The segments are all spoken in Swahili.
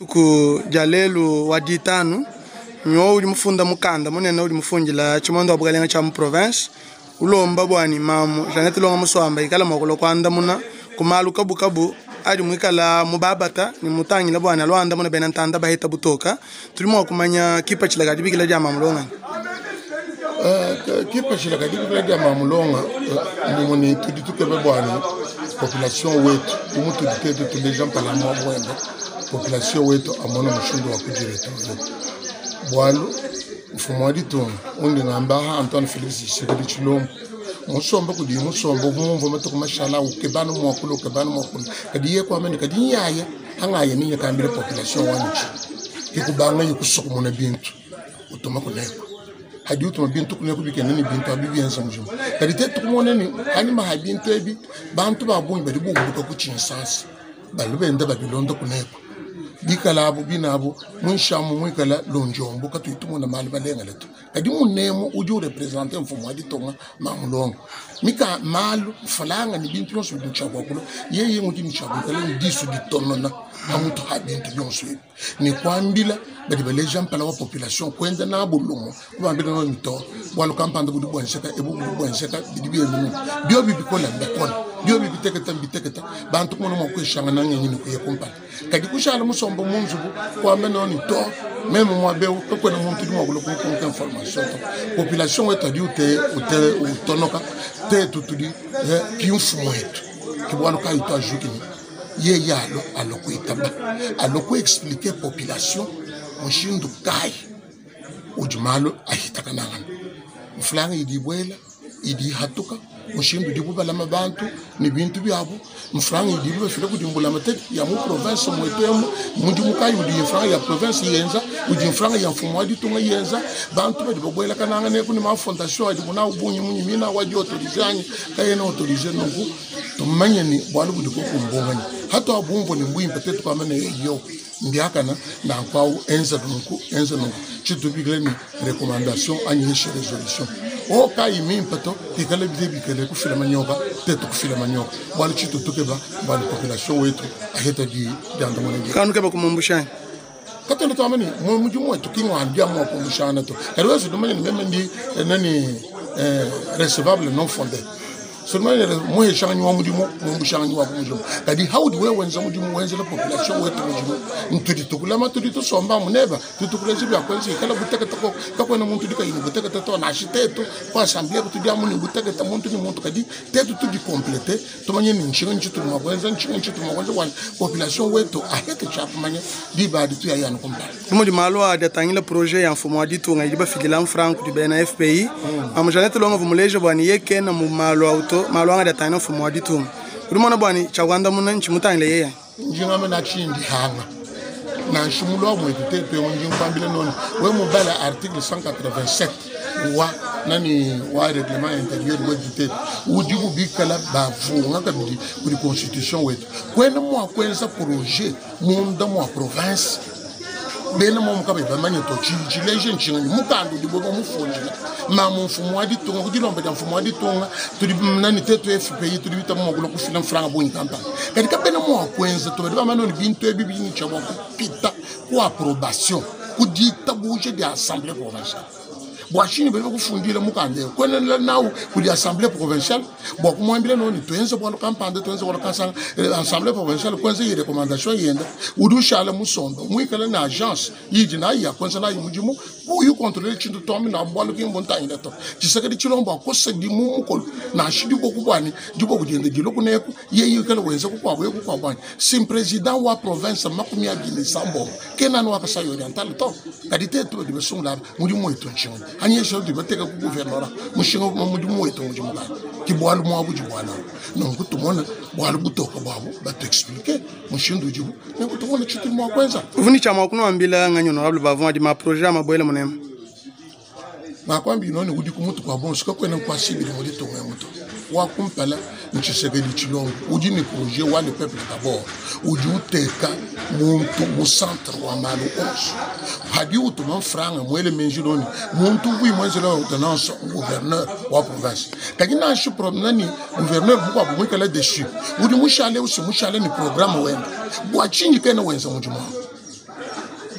ku jalelo wa ditano nyo uli mufunda mukanda munene uli mufunjila chimondo abugalenga cha mu province ulomba bwani mamu janete longa muswamba ikala makolo kwanda muna kumalu kabu ali mwikala mubabata ni mutangila bwana lwanda muna benantanda bahita butoka tulimo kumanya kipa chilaga dibikila jama mulonga kipa chilaga dibikila jama mulonga mumuni tudituke bwana population wetu umutu ditetu tuleja mpala mwenda population wetu amona mushundo wa kujiretu bwalu mfumo wa ditonga undi ngamba Antoine Felix Tshisekedi Tshilombo musomba kudi musomba mumvo matoko mashala ukebano mwakulu kadi ye kwa mene kadi yaya hangaye ni yakambira population wanchi ikubanga yukusoko mona bintu utoma kuneko hadi utoma bintu kuneko bikene ni bintu abibi yanza mujuma kadi tetu kumona ni hani mahadintu ebi bantu babunyi badi bubuka kuchinsasa balubenda babilondo kuneko bikala abo binabo munshamu mwikala lonjombo katuitumona mali balenga letu kadi munemo uju representer mfumo aditonga mamulongo mika malu falanga ni bintu yonso binchagwa kulo yeye nguti nchagwa kala ndisu ditonona amuto habintu yonso ni kwambila badi baleja mpala wa population kwenda na bulumo kubambira no mito walo kampanda budi bwanseka ebu budi bwanseka bidibi enu bio bibikola mbekona bio biteketa bantu kumono mwakweshanga nangeni kuye kompala kadi kushala musombo munzubu kwambe noni to même moi be ko na muntu dimo kulo ko information population wetu adi ute utonoka te tutudi kiumfumo wetu kibwano ka ito ajukini ye yalo aloko itaba aloko expliquer population mushindu kai ujumalo ahitaka nangana mfulanga idibwela idi hatuka mushindu dibubala mabantu ni bintu byabo mfranga idibu file kudimbula mateti ya mu province mwetemo mundi mukayi udi mfranga ya province yenza udi mfranga ya mfumo adi tunga yenza bantu badi bobwela kananga ne kuni ma fondation adi kuna ubunyi munyi mina waji autorisanye kaye na autorize nungu tumanye ni bwalu budi kukumbongani hata abumvo ni mbui mpatetu kwa mene yo mbiakana na kwao enza nungu chitu bigile ni recommandation anyeshe resolution o kai mimpato ikale bidebikele kufila manyoka tetu kufila manyoka bali chitu tukeba bali population wetu aheta di danda mwana kanu keba kumumbushani katendo tamani mujumu wetu kingwa ndia mwa kumbushana to erwezo domani meme ndi nani recevable non fondé seulement moi changi wa mujumu mumbushani wa mujumu kadi hawdi we wenza mujumu wenza la population wetu mujumu ntudi tukulama tudi to somba muneba tutukule zibya kwenzi kala buteka tako kako na muntu dika yini buteka to na shiteto kwa assemblée kuti dia muni buteka ta muntu ni muntu kadi tetu tudi compléter to manye ni nchinga nchitu mabwenza nchinga nchitu mabwenza wa population wetu ahete chapa manye di badi tu ya yana komba mo di malo a datangila projet ya mfumo aditu ngai diba fidila franco di bena FPI amjanete longa vumuleje bwani yeke na mu malo auto malwanga da tano fumo aditu urumona bwani chawanda muna nchimutangile yeye njinga mena chindi hanga na nshumulo mwe tutepe njinga pambile non we mobile article 187 wa nani wa règlement intérieur we tutepe udibu bikala bavu ngaka bidi kuri constitution wetu kwena mwa kwenza projet munda mwa province bena mo mukabe bamanye to chileje nchinga mukando dibobo mufonjila mamu mfumo aditonga kudilombe da mfumo aditonga tuli nani tetu FPI tuli bita mo kulo kufila mfranga bonyi kampani kadi kabena mo akwenza to beba manoni bintu ebibi ni chabo kupita ku approbation kudita buje de assemblée provinciale bwashini bebe kufundila mukande kwenela nawo kudi assemblée provinciale bo kumwambile noni twenze bwa kampande twenze bwa kasanga assemblée provinciale kwenze yi recommandation yenda udushala musondo muikala na agence yidi na ya kwenze na yimujimu uyu contrôler chintu tomi na bwalu kimbonta inda to Tshisekedi Tshilombo akose di mumukolo na shidi boku bwani dibo kudende diloku neku yeyi kala wenze ku kwabo yeku kwabani sim president wa province makumi abili sambo kenano wakasayo oriental to kadite to de besungla mujimu eto nchinga anyesho di bateka ku gouverneur mushinga mujimu eto mujimu ki bwalu mwa buji bwana nongo tumona bwalu butoka bwabo batu expliquer mushindu jibu nongo tumona chitu mwa kwenza uvuni chama kuno ambila nganyo honorable bavon di ma projet ma boile monema makwambi noni udi kumutu kwa bonso kwa kwena kwa sibili mudi tonga mutu wa kumpala Tshisekedi Tshilombo udi ni projet wa le peuple d'abord udi uteka muntu mu centre wa malu onso hadi utu manfranga mwele menjiloni muntu wi mwanzela ordonnance gouverneur wa province kagina shi nani gouverneur bukwa bumika la dessus udi mushale usi mushale ni programme wenda bwa chinyi kena wenza mujuma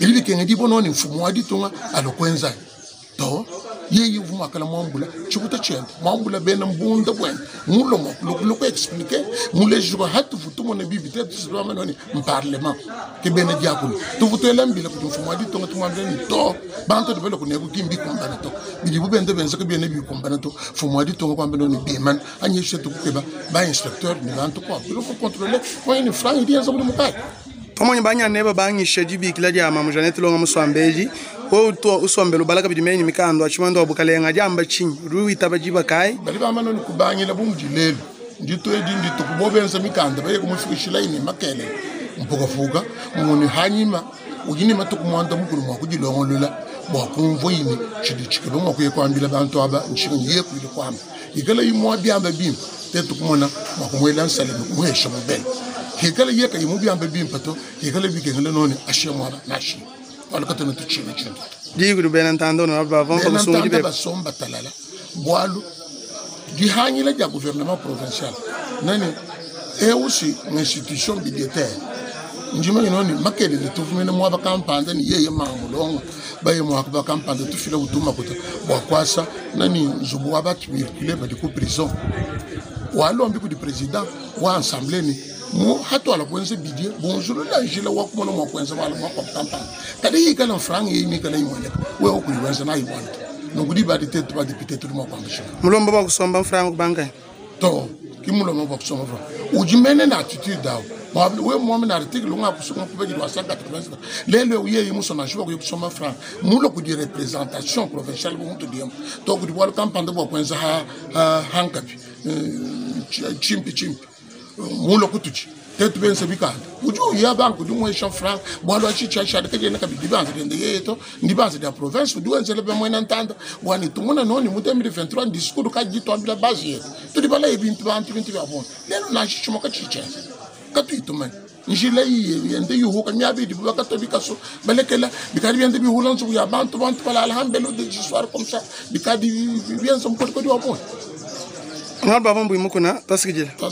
ili kenga di bono ni mfumo adi tunga alokwenza to ye vuma kala mwambula chikuta chente mwambula bena mbunda bwen mulo mo ko expliquer mule juko hatu futumo ne bibi tetu sibama noni parlement ke bena diakulu to futu elambila ko mfumo adi tunga tumambe ni to banto de belo ko ne ko kimbi ko mbana to bibi bu bende benza ko bena bi ko mbana to mfumo adi tunga ko mbana ni beman anye chetu ko ba inspecteur ni banto ko ko contrôler ko ni franc idi enzo mu kai Pamoja banya neba bangi shejibi kila jama mujaneti longa muswambeji wo to uswambelo balaka bidimeni mikando achimando abukalenga jamba chinyi ruwi tabajiba kai bali ba manoni kubanyi la bumjilelo ndito edindi to kubobenza mikanda baye kumufishila ini makele mpoka fuka muni hanyima ugini matuku mwanda mukuru mwakujilongolola bwakumvo yini chidi chikelo mwakuye kwambila bantu aba nshingi yeku ile kwamba igala yimwa byamba bim tetu kumona mwakumwela nsale kumwesha mubele hekala yeka yimubi ambe bimpato hekala bikengele noni ashemwaba nashi walakata metu chini digu du benantando no aba vamos como sumu dibe basomba talala bwalu di hanyila ja gouvernement provincial nani aussi une institution budgétaire njima noni makele de tufumene mwaba kampanda ni yeye mamulongo baye mwaba kampanda tufila utuma kuta bwakwasa nani nzubu waba kibirkile badi ku prison walombi ku di president wa assemblée ni mo hato ala kwenze bidie bonjour la jila wa kuma mo kwenze wala mo kampanda kadi yikala franc yimi kala yimole we o kuyiwenza na yibona nongudi ba dite to ba député to mo kwambisha mulomba ba kusomba franc banka to kimulomba ba kusomba franc ujimene na attitude dawo we mo na article nga kusoma ku bedi wa 180 lelo uye yimuso na shwa ku kusoma franc mulo ku di représentation provinciale bo muto diem to ku di wala kampanda bo kwenza hankapi chimpi mulo kutuchi tetu bense bikanda uju ya banku du mwe franc bwalo achicha shade kaje na kabidi banze ndende yeto ndi banze da province du enze lebe mwe ntanda wani tumuna noni mu 2023 discours ka jito ambila base yeto to di bala ibintu bantu bintu babon lelo na chichuma ka chicha katu ituman njila yi yende yuho ka nyabe di baka to bikaso balekela bikari yende bi hulanso ya bantu bala alhamdulillah de soir comme ça bikadi bien son ko di wapon ngal babon bu mukuna tasgijil ta